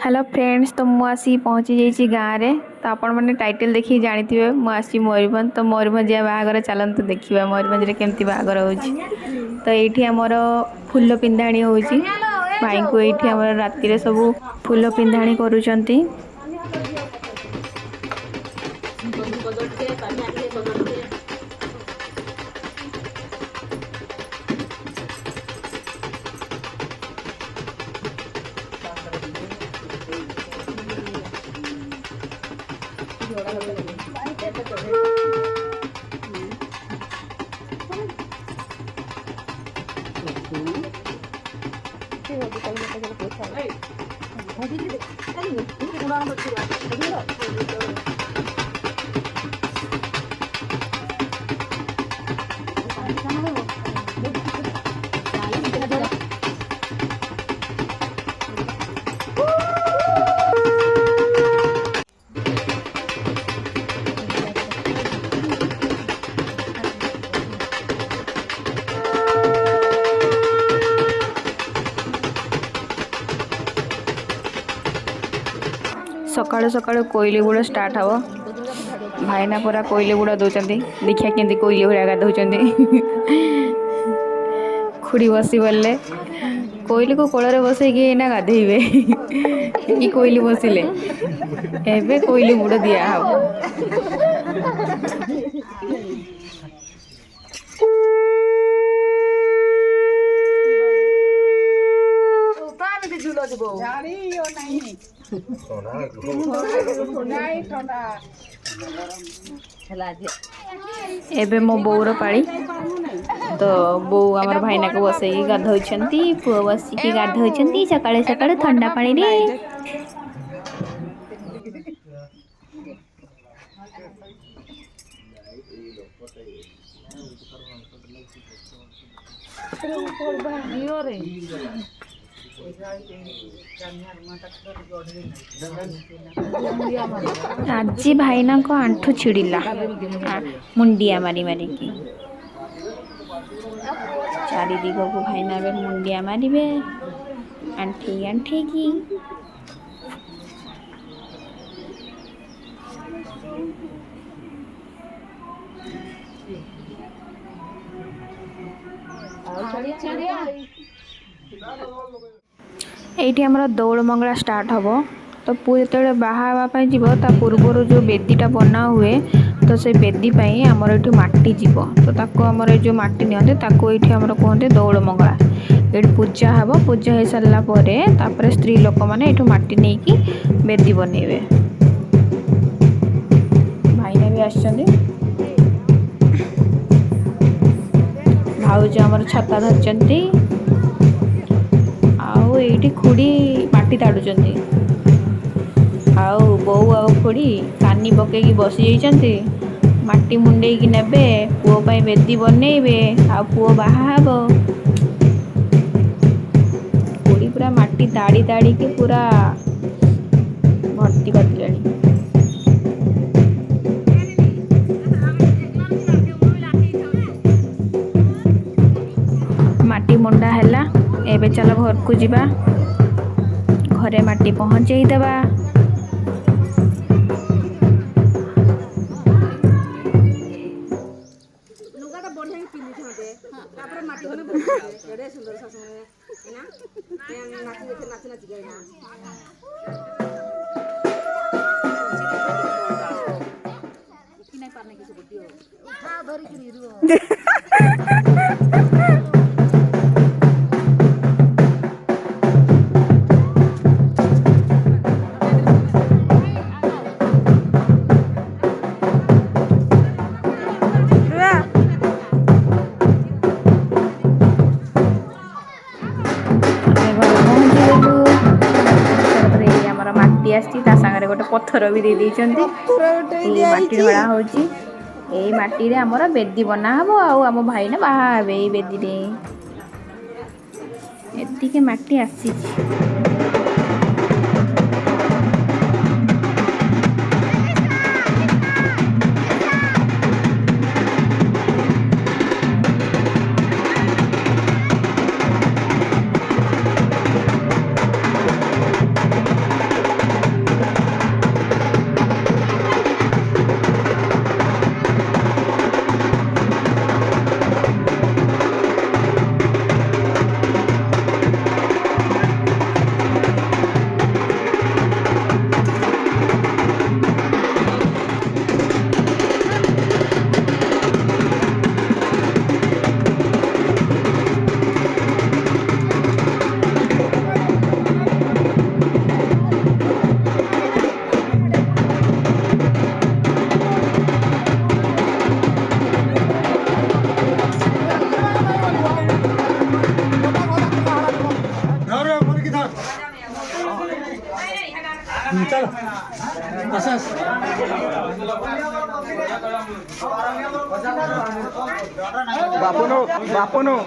Hello friends, तो मुझे पहुँची जाइए गाँव में। तो आपण मैंने टाइटल देखिए जानी थे मुझे मयूरभंज। तो मयूरभंज बाहागर चलते देखा मयूरभंज केमती बाहागर हो। तो ये आमर फुल पिंधाणी हो भाई को ये आम राति सब फुल पिंधाणी करुँच। सकाळु सकाळु कोईली गुड़ा स्टार्ट हम। भाईना पूरा कोईली गुड़ा दौरान देखिए केमती कोईली भाया गाधौं। खुड़ी बसी बोले कोईली को कोल बसैकी ना गाधेबे कि कोईली बसिले एबे कोईली बुड़ दिया हम। एबे मो बोर पाली। तो बो आमर भाईना को बसैकी गाधौंती। पुआ बसिकी गाधौंती सकाळे सकाळे ठंडा पानी रे। आज भाईना को आंठू छिड़िला मुंडिया मारी मारी की चारि दिग को भाईना बे मुंडिया मारे आंठी आंठी की। ये आमर दौड़ मंगला स्टार्ट हम। तो पुआ जो बाहावाई जीव ता पूर्वर जो बेदीटा बना हुए तो से बेदी आमर ये माटी जीव। तो ताको आमर जो माटी नियंते ताको ये आमर कहते दौड़ मंगला। ये पूजा हम। पूजा हो सारा पर स्त्री लोक मैंने ये माटी नहीं कि बेदी बनइबे। भाईना भी आसछन्ती। भाउज आमर छता धरछन्ती। आउ ये खुड़ी माटी ताड़ुचन्ती। आउ बो आउ खुड़ी कानी पकईकी बसी जाइछन्ती। माटी मुंडे की नेबे पुओ पाई बेदी बनइबे आ पुओ बाहा हबो। खुड़ी पूरा माटी ताड़ी ताड़ी के पूरा भर्ती कर माटी मुंडा हैला। एबे चलो घर को जीवा। घरे माटी पहुँचई देबा। सागर गोटे पत्थर भी दे माटी ढला हो। माटी रे आमर बेदी बना हम। आम भाई ना बाहा हे बेदी रे एतिके माटी आसी। चलो असस बापूनो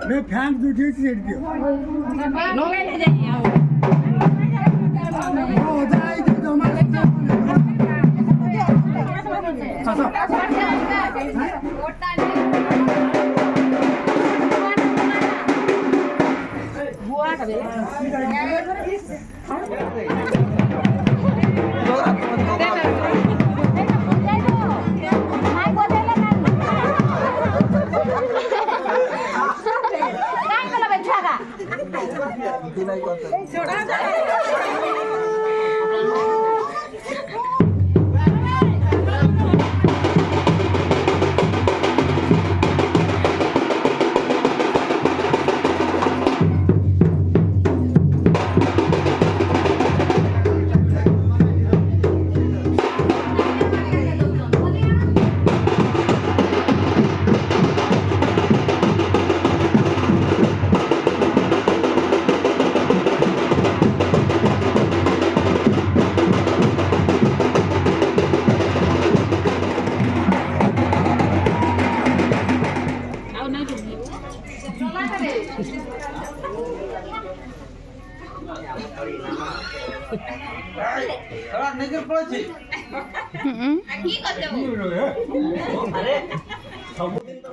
मैं फैन दूसरी सीट दियो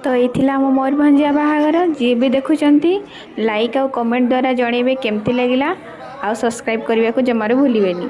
तो ये आम मयूरभंजिया बाहागर जी भी देखुंट लाइक और कमेंट द्वारा जनइबे केमती लगिला आ सब्सक्राइब करने को जमार भूलिबेनी।